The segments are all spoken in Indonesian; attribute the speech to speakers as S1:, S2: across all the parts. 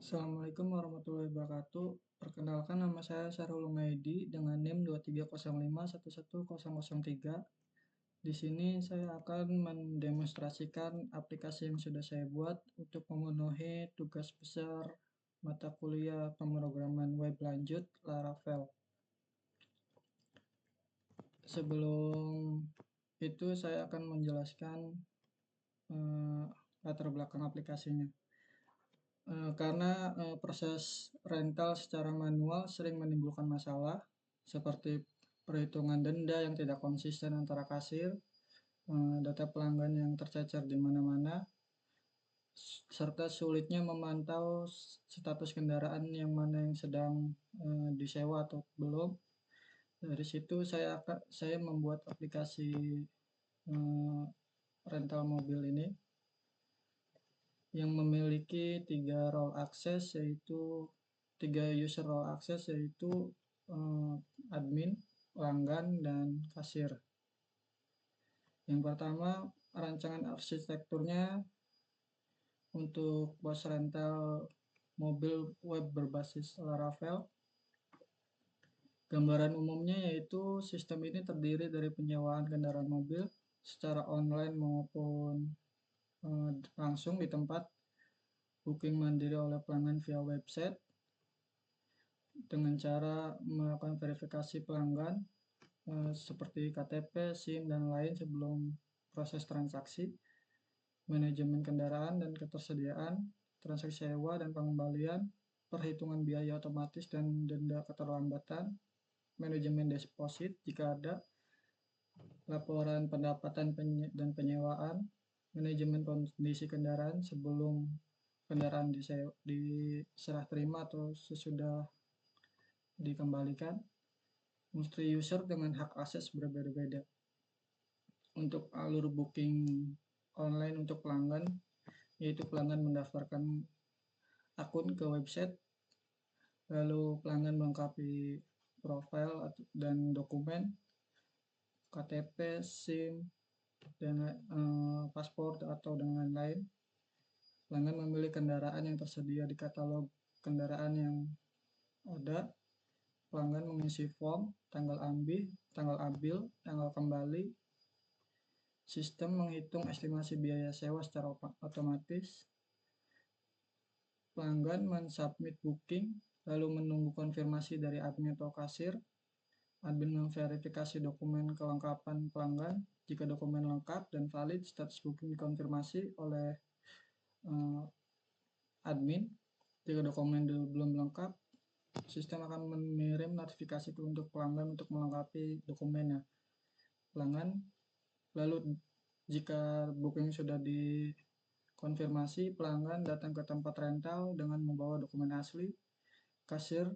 S1: Assalamualaikum warahmatullahi wabarakatuh. Perkenalkan, nama saya Syarul Humaydi dengan NIM 2305110003. Di sini saya akan mendemonstrasikan aplikasi yang sudah saya buat untuk memenuhi tugas besar mata kuliah pemrograman web lanjut Laravel. Sebelum itu saya akan menjelaskan latar belakang aplikasinya. Karena proses rental secara manual sering menimbulkan masalah, seperti perhitungan denda yang tidak konsisten antara kasir, data pelanggan yang tercecer di mana-mana, serta sulitnya memantau status kendaraan yang mana yang sedang disewa atau belum. Dari situ saya membuat aplikasi rental mobil ini yang memiliki tiga user role access, yaitu admin, pelanggan, dan kasir. Yang pertama, rancangan arsitekturnya untuk bos rental mobil web berbasis Laravel. Gambaran umumnya yaitu sistem ini terdiri dari penyewaan kendaraan mobil secara online maupun langsung di tempat, booking mandiri oleh pelanggan via website dengan cara melakukan verifikasi pelanggan seperti KTP, SIM, dan lain sebelum proses transaksi, manajemen kendaraan dan ketersediaan, transaksi sewa dan pengembalian, perhitungan biaya otomatis dan denda keterlambatan, manajemen deposit jika ada, laporan pendapatan dan penyewaan, manajemen kondisi kendaraan sebelum kendaraan diserah terima atau sesudah dikembalikan, multi user dengan hak akses berbeda-beda. Untuk alur booking online untuk pelanggan, yaitu pelanggan mendaftarkan akun ke website, lalu pelanggan melengkapi profil dan dokumen, KTP, SIM, dan paspor atau dengan lain. Pelanggan memilih kendaraan yang tersedia di katalog kendaraan yang ada. Pelanggan mengisi form, tanggal ambil, tanggal kembali. Sistem menghitung estimasi biaya sewa secara otomatis. Pelanggan mensubmit booking, lalu menunggu konfirmasi dari admin atau kasir. Admin memverifikasi dokumen kelengkapan pelanggan. Jika dokumen lengkap dan valid, status booking dikonfirmasi oleh admin. Jika dokumen belum lengkap, sistem akan mengirim notifikasi untuk pelanggan untuk melengkapi dokumennya. Pelanggan, lalu jika booking sudah dikonfirmasi, pelanggan datang ke tempat rental dengan membawa dokumen asli. Kasir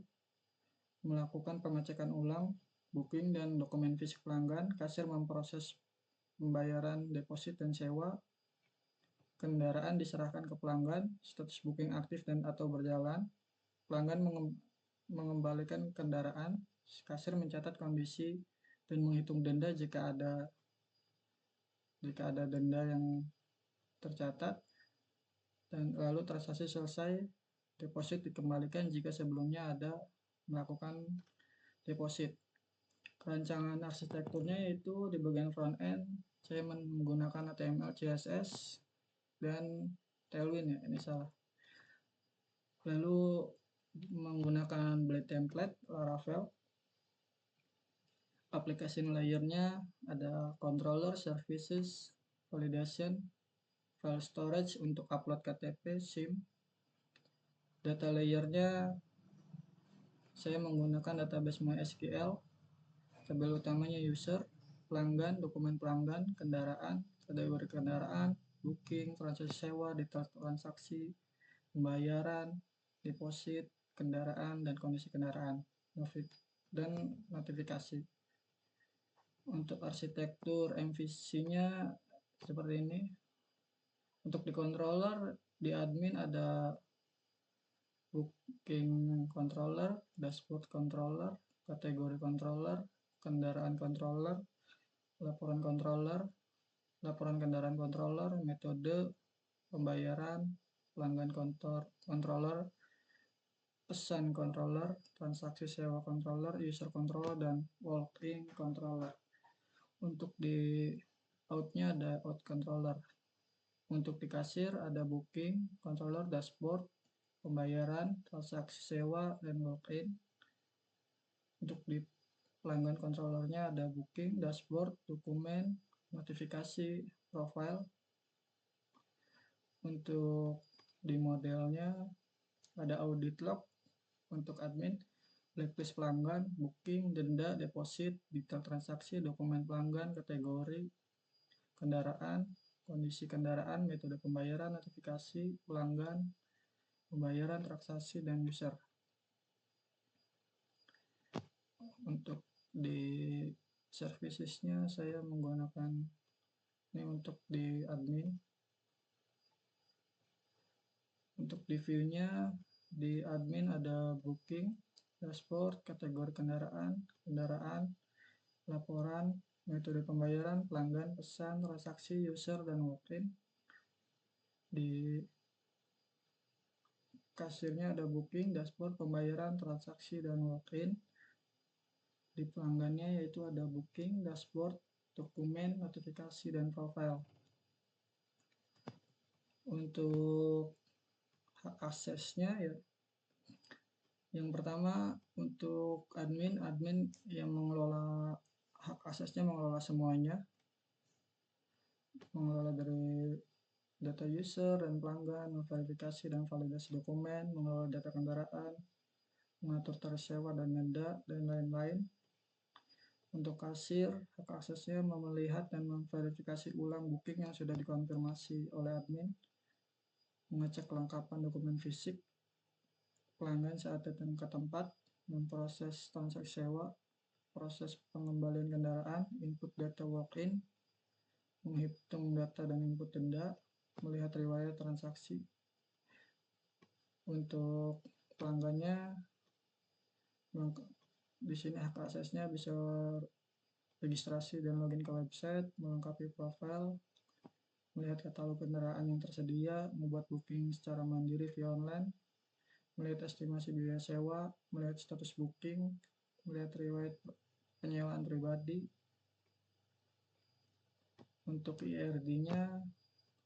S1: melakukan pengecekan ulang booking dan dokumen fisik pelanggan. Kasir memproses pembayaran deposit dan sewa. Kendaraan diserahkan ke pelanggan, status booking aktif dan atau berjalan. Pelanggan mengembalikan kendaraan, kasir mencatat kondisi dan menghitung denda jika ada denda yang tercatat, dan lalu transaksi selesai, deposit dikembalikan jika sebelumnya ada melakukan deposit. Rancangan arsitekturnya yaitu di bagian front end saya menggunakan HTML, CSS, dan Tailwind, ya ini salah. Lalu menggunakan Blade template Laravel. Application layernya ada controller, services, validation, file storage untuk upload KTP, SIM. Data layernya saya menggunakan database MySQL. Tabel utamanya user, pelanggan, dokumen pelanggan, kendaraan, kategori kendaraan, booking, transaksi sewa, detail transaksi, pembayaran, deposit, kendaraan, dan kondisi kendaraan, dan notifikasi. Untuk arsitektur MVC-nya seperti ini. Untuk di controller, di admin ada booking controller, dashboard controller, kategori controller, kendaraan controller, laporan kendaraan controller, metode pembayaran, pelanggan controller, pesan controller, transaksi sewa controller, user controller, dan walk-in controller. Untuk di out-nya ada out controller. Untuk di kasir ada booking, controller, dashboard, pembayaran, transaksi sewa, dan walk-in. Untuk di pelanggan controllernya ada booking, dashboard, dokumen, notifikasi, profile. Untuk di modelnya ada audit log untuk admin, blacklist pelanggan, booking, denda, deposit, detail transaksi, dokumen pelanggan, kategori, kendaraan, kondisi kendaraan, metode pembayaran, notifikasi, pelanggan, pembayaran, transaksi, dan user. Untuk di servicesnya saya menggunakan ini untuk di admin. Untuk di view-nya di admin ada booking, dashboard, kategori kendaraan, laporan, metode pembayaran, pelanggan, pesan, transaksi, user, dan walk-in. Di kasirnya ada booking, dashboard, pembayaran, transaksi, dan walk-in. Di pelanggannya yaitu ada booking, dashboard, dokumen, notifikasi, dan profile. Untuk hak aksesnya ya, yang pertama untuk admin yang mengelola hak aksesnya, mengelola semuanya, mengelola dari data user dan pelanggan, memverifikasi dan validasi dokumen, mengelola data kendaraan, mengatur tarif sewa dan denda, dan lain-lain. Untuk kasir, hak aksesnya melihat dan memverifikasi ulang booking yang sudah dikonfirmasi oleh admin, mengecek kelengkapan dokumen fisik pelanggan saat datang ke tempat, memproses transaksi sewa, proses pengembalian kendaraan, input data walk-in, menghitung data dan input denda, melihat riwayat transaksi. Untuk pelanggannya, di sini hak aksesnya bisa registrasi dan login ke website, melengkapi profil, melihat katalog kendaraan yang tersedia, membuat booking secara mandiri via online, melihat estimasi biaya sewa, melihat status booking, melihat riwayat penyewaan pribadi. Untuk IRD-nya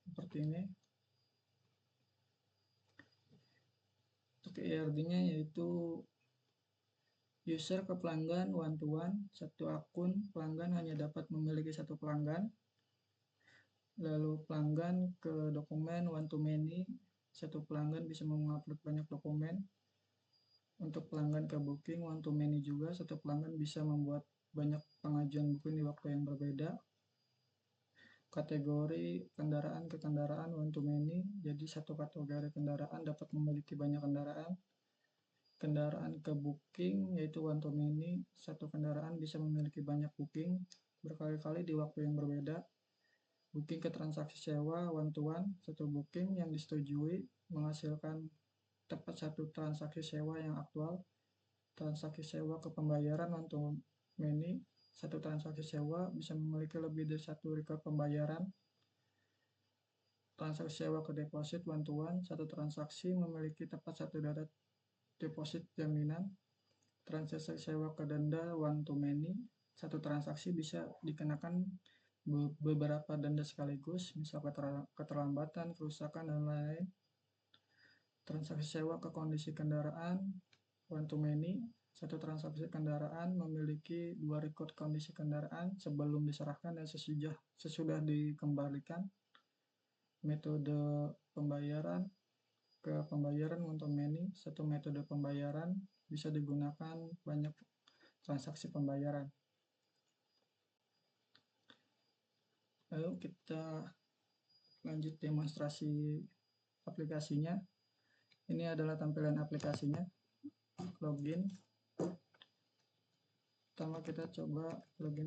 S1: seperti ini. Untuk IRD-nya yaitu user ke pelanggan one to one, satu akun pelanggan hanya dapat memiliki satu pelanggan. Lalu pelanggan ke dokumen one to many, satu pelanggan bisa mengupload banyak dokumen. Untuk pelanggan ke booking one to many juga, satu pelanggan bisa membuat banyak pengajuan booking di waktu yang berbeda. Kategori kendaraan ke kendaraan one to many, jadi satu kategori kendaraan dapat memiliki banyak kendaraan. Kendaraan ke booking yaitu one to many, satu kendaraan bisa memiliki banyak booking berkali-kali di waktu yang berbeda. Booking ke transaksi sewa one to one, satu booking yang disetujui menghasilkan tepat satu transaksi sewa yang aktual. Transaksi sewa ke pembayaran one to many, satu transaksi sewa bisa memiliki lebih dari satu record pembayaran. Transaksi sewa ke deposit one to one, satu transaksi memiliki tepat satu data deposit jaminan. Transaksi sewa ke denda one to many, satu transaksi bisa dikenakan beberapa denda sekaligus, misalnya keterlambatan, kerusakan, dan lain-lain. Transaksi sewa ke kondisi kendaraan one to many, satu transaksi kendaraan memiliki dua record kondisi kendaraan sebelum diserahkan dan sesudah dikembalikan. Metode pembayaran ke pembayaran one to many, satu metode pembayaran bisa digunakan banyak transaksi pembayaran. Lalu kita lanjut demonstrasi aplikasinya. Ini adalah tampilan aplikasinya. Login. Pertama kita coba login.